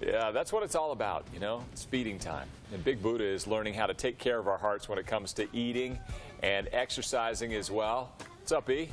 Yeah, that's what it's all about, you know, it's feeding time. And Big Budah is learning how to take care of our hearts when it comes to eating and exercising as well. What's up, E?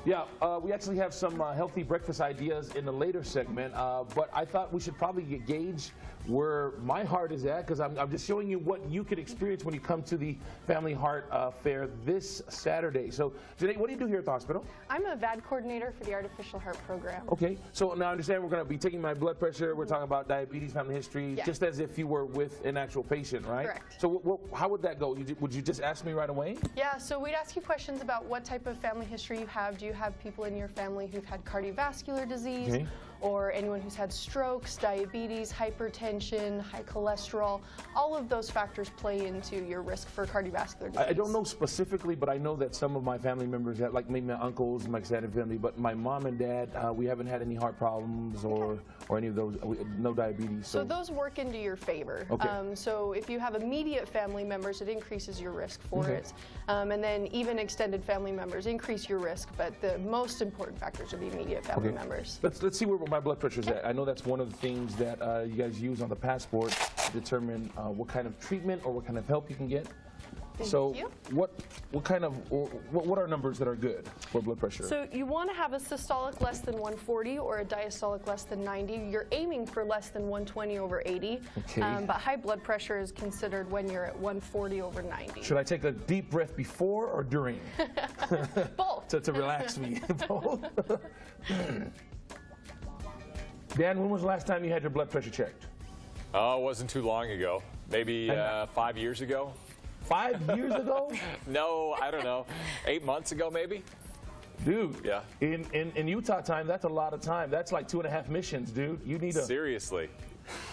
Yeah, we actually have some healthy breakfast ideas in the later segment, but I thought we should probably gauge where my heart is at, because I'm just showing you what you could experience when you come to the Family Heart Fair this Saturday. So, Genae, what do you do here at the hospital? I'm a VAD coordinator for the Artificial Heart Program. Okay, so now I understand we're going to be taking my blood pressure, we're talking about diabetes, family history, just as if you were with an actual patient, right? Correct. So how would that go? Would you just ask me right away? Yeah, so we'd ask you questions about what type of family history you have. Do you have people in your family who've had cardiovascular disease, or anyone who's had strokes, diabetes, hypertension, high cholesterol? All of those factors play into your risk for cardiovascular disease. I don't know specifically, but I know that some of my family members, like maybe my uncles and my extended family, but my mom and dad, we haven't had any heart problems or any of those, no diabetes. So those work into your favor. So if you have immediate family members, it increases your risk for it. And then even extended family members increase your risk, but the most important factors are the immediate family members. Let's see where my blood pressure is at. I know that's one of the things that you guys use on the passport to determine what kind of treatment or what kind of help you can get. What are numbers that are good for blood pressure? So you want to have a systolic less than 140 or a diastolic less than 90. You're aiming for less than 120 over 80. But high blood pressure is considered when you're at 140 over 90. Should I take a deep breath before or during? Both. to relax me. Both. Dan, when was the last time you had your blood pressure checked? Oh, it wasn't too long ago. Maybe 5 years ago. 5 years ago? No, I don't know. 8 months ago, maybe? Dude, yeah. In Utah time, that's a lot of time. That's like 2.5 missions, dude. You need to... Seriously.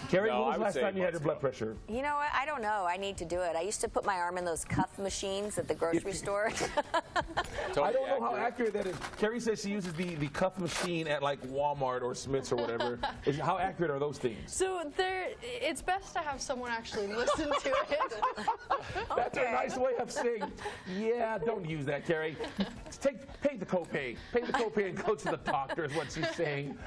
Carrie, when was the last time you had your blood pressure? You know what? I don't know. I need to do it. I used to put my arm in those cuff machines at the grocery store. I don't know how accurate that is. Carrie says she uses the cuff machine at like Walmart or Smith's or whatever. How accurate are those things? So it's best to have someone actually listen to it. That's a nice way of saying, yeah, don't use that, Carrie. Pay the copay. Pay the copay and go to the doctor is what she's saying.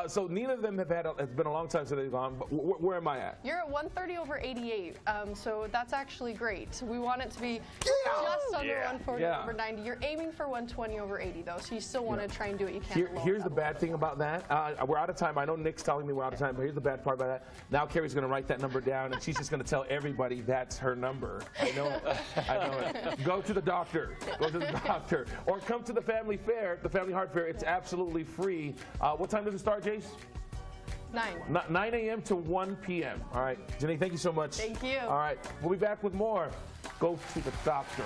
So neither of them have had, it's been a long time since they've gone. But where am I at? You're at 130 over 88, so that's actually great. We want it to be just under 140 over 90. You're aiming for 120 over 80, though, so you still want to try and do what you can. Here's the bad thing about that. We're out of time. I know Nick's telling me we're out of time, but here's the bad part about that. Now Carrie's going to write that number down, and she's just going to tell everybody that's her number. I know it. I know it. Go to the doctor. Go to the doctor. Or come to the family fair, the Family Heart Fair. It's absolutely free. What time does it start, Jace? 9 a.m. to 1 p.m. All right. Genae, thank you so much. Thank you. All right. We'll be back with more. Go to the doctor.